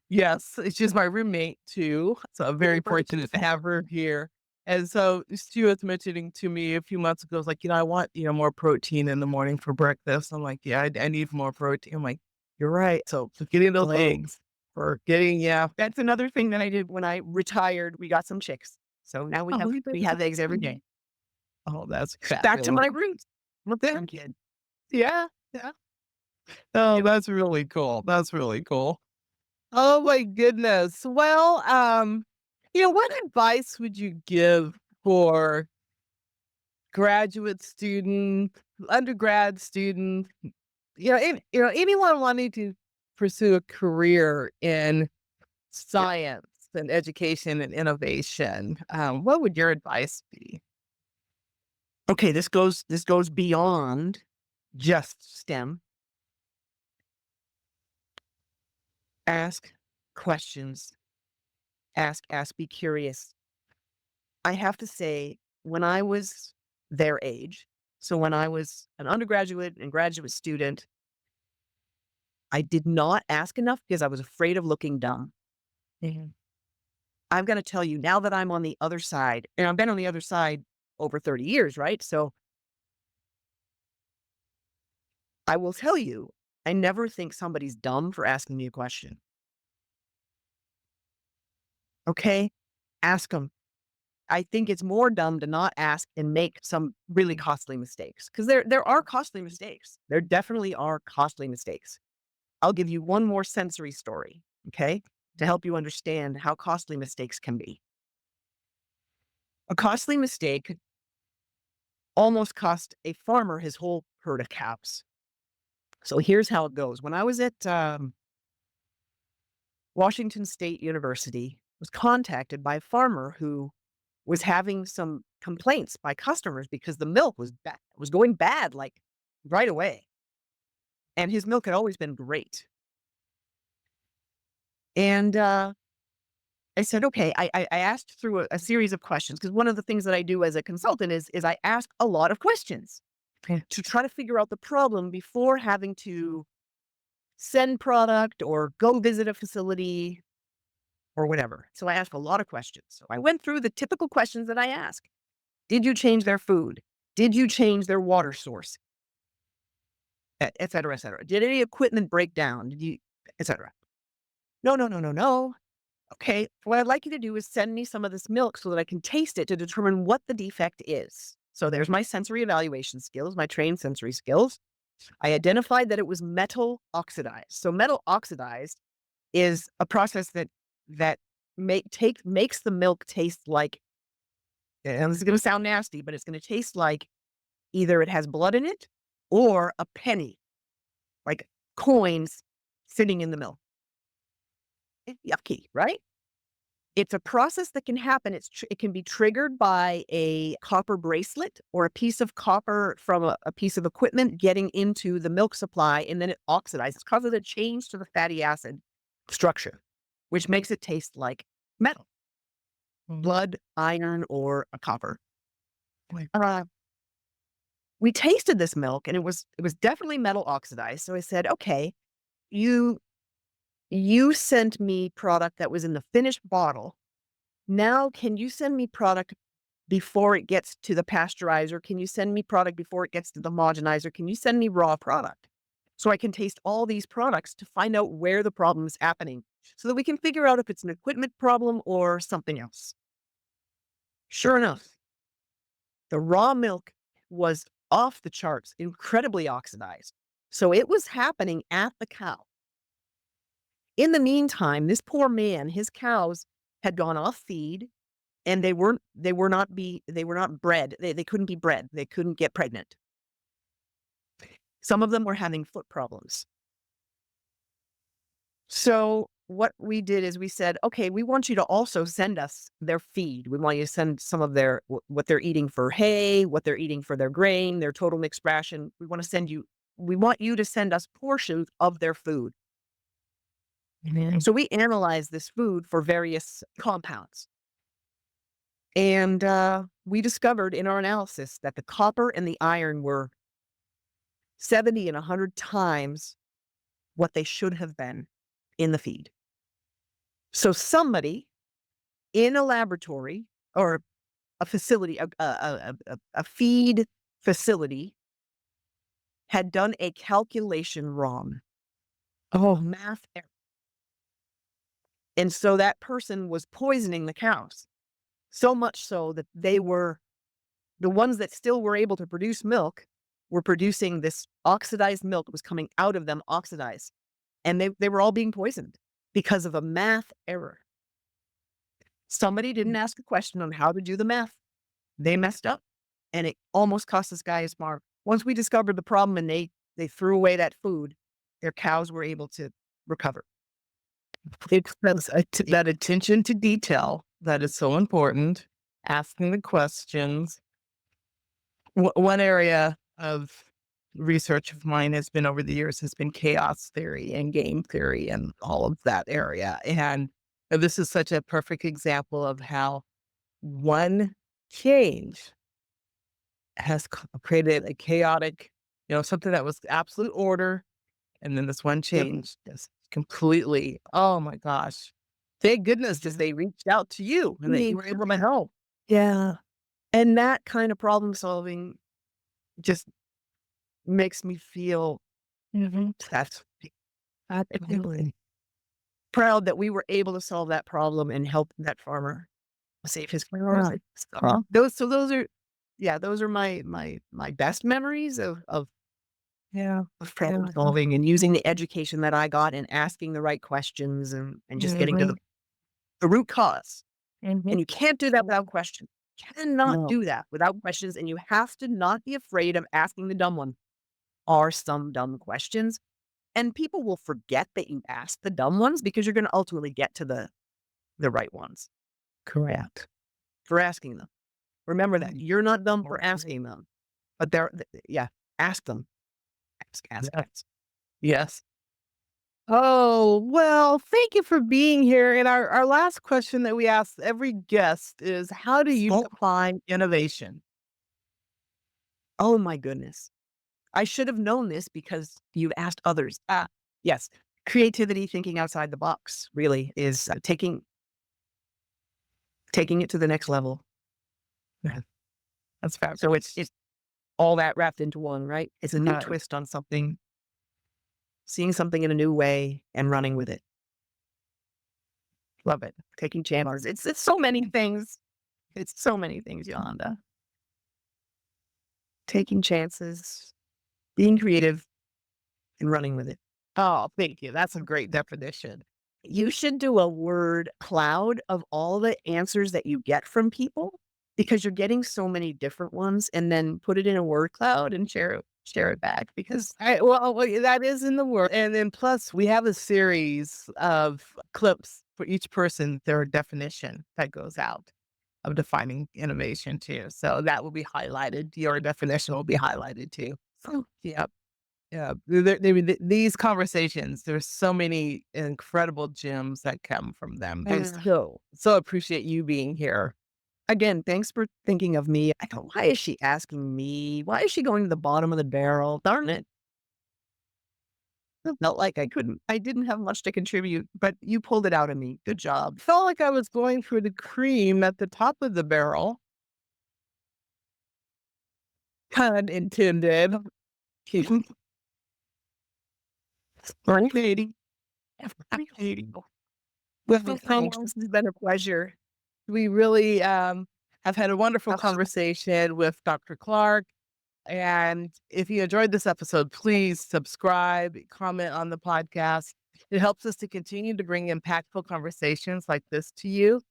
yes, she's my roommate too. So I'm very fortunate to have her here. And so she was mentioning to me a few months ago, like, I want, more protein in the morning for breakfast. I'm like, yeah, I need more protein. I'm like, you're right. So getting those Oh, eggs or getting, yeah. that's another thing that I did when I retired. We got some chicks. So now Oh, we have eggs every day. oh, that's Back to fabulous. my roots. I'm a farm kid. Yeah. Yeah. Oh, Yep. that's really cool. That's really cool. Oh my goodness. Well, what advice would you give for graduate student, undergrad student, anyone wanting to pursue a career in Yeah. science and education and innovation? What would your advice be? Okay, this goes beyond just STEM. Ask questions. Ask, be curious. I have to say, when I was their age, so when I was an undergraduate and graduate student, I did not ask enough because I was afraid of looking dumb. Mhm. I'm gonna tell you now that I'm on the other side, and I've been on the other side over 30 years, right? So I will tell you, I never think somebody's dumb for asking me a question. Okay? Ask them. I think it's more dumb to not ask and make some really costly mistakes because there are costly mistakes. There definitely are costly mistakes. I'll give you one more sensory story, okay, to help you understand how costly mistakes can be. A costly mistake almost cost a farmer his whole herd of cows. So here's how it goes. When I was at Washington State University, I was contacted by a farmer who was having some complaints by customers because the milk was going bad like right away. And his milk had always been great. And I said, okay, I asked through a series of questions because one of the things that I do as a consultant is I ask a lot of questions to try to figure out the problem before having to send product or go visit a facility or whatever. So I ask a lot of questions. So I went through the typical questions that I ask. Did you change their food? Did you change their water source? Et cetera, et cetera. Did any equipment break down? Did you, et cetera? No, no, no, no, no. Okay. What I'd like you to do is send me some of this milk so that I can taste it to determine what the defect is. So there's my sensory evaluation skills, my trained sensory skills. I identified that it was metal oxidized. So metal oxidized is a process that makes the milk taste like, and this is going to sound nasty, but it's going to taste like either it has blood in it or a penny, like coins sitting in the milk. Yucky, right? It's a process that can happen. It can be triggered by a copper bracelet or a piece of copper from a piece of equipment getting into the milk supply, and then it oxidizes, causes a change to the fatty acid structure, which makes it taste like metal, blood, iron, or a copper. Like, We tasted this milk, and it was definitely metal oxidized. So I said, okay, you you sent me product that was in the finished bottle. Now, can you send me product before it gets to the pasteurizer? Can you send me product before it gets to the homogenizer? Can you send me raw product? So I can taste all these products to find out where the problem is happening so that we can figure out if it's an equipment problem or something else. Sure enough, the raw milk was off the charts, incredibly oxidized. So it was happening at the cow. In the meantime, this poor man, his cows had gone off feed and they were not bred. They couldn't be bred. They couldn't get pregnant. Some of them were having foot problems. So what we did is we said, okay, we want you to also send us their feed. We want you to send some of their what they're eating for hay, what they're eating for their grain, their total mixed ration. We want you to send us portions of their food. So we analyzed this food for various compounds. And we discovered in our analysis that the copper and the iron were 70 and 100 times what they should have been in the feed. So somebody in a laboratory or a facility, a feed facility had done a calculation wrong. Oh, math error. And so that person was poisoning the cows. So much so that they were the ones that still were able to produce milk were producing this oxidized milk that was coming out of them oxidized. And they were all being poisoned because of a math error. Somebody didn't ask a question on how to do the math. They messed up and it almost cost this guy his farm. Once we discovered the problem and they threw away that food, their cows were able to recover. It's that attention to detail that is so important, asking the questions. One area of research of mine has been over the years has been chaos theory and game theory and all of that area. And this is such a perfect example of how one change has created a chaotic, something that was absolute order. And then this one Yep. change just completely, oh my gosh. Thank goodness that they reached out to you and that you were able to help. Yeah. And that kind of problem solving just makes me feel that's Absolutely. proud that we were able to solve that problem and help that farmer save his Yeah. farm. Those are my best memories Yeah. of problem solving and using the education that I got and asking the right questions and just getting to the root cause. And you can't do that without questions. Cannot No. do that without questions. And you have to not be afraid of asking the dumb one. Are some dumb questions? And people will forget that you asked the dumb ones because you're going to ultimately get to the right ones Correct. for asking them. Remember that you're not dumb for asking them, but ask them. Ask. Yes. Yes. Oh, well, thank you for being here. And our last question that we ask every guest is, how do you define innovation? Oh my goodness. I should have known this because you've asked others. Yes. Creativity, thinking outside the box really is taking it to the next level. That's fabulous. So it's all that wrapped into one, right? It's a new twist on something, seeing something in a new way and running with it. Love it. Taking chances. It's so many things. It's so many things, Yolanda. Taking chances, being creative, and running with it. Oh, thank you. That's a great definition. You should do a word cloud of all the answers that you get from people because you're getting so many different ones, and then put it in a word cloud and share it back because Well, that is in the word. And then plus we have a series of clips for each person, their definition that goes out of defining innovation too. So that will be highlighted. Your definition will be highlighted too. So, yeah. Yeah. These conversations, there's so many incredible gems that come from them. And so appreciate you being here. again, thanks for thinking of me. I go, why is she asking me? Why is she going to the bottom of the barrel? Darn it. It felt like I didn't have much to contribute, but you pulled it out of me. Good job. Felt like I was going for the cream at the top of the barrel. Pun intended. Fascinating. Fascinating. Well, thanks. This has been a pleasure. We really have had a wonderful Absolutely. conversation with Dr. Clark. And if you enjoyed this episode, please subscribe, comment on the podcast. It helps us to continue to bring impactful conversations like this to you.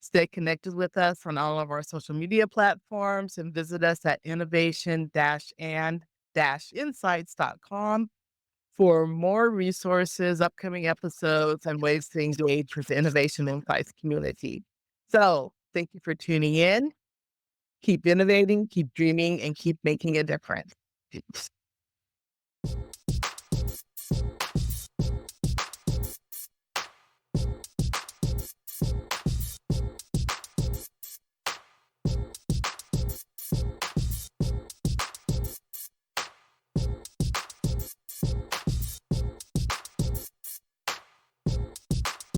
Stay connected with us on all of our social media platforms and visit us at innovation-and-insights.com for more resources, upcoming episodes, and ways to engage with the Innovation Insights community. So thank you for tuning in. Keep innovating, keep dreaming, and keep making a difference.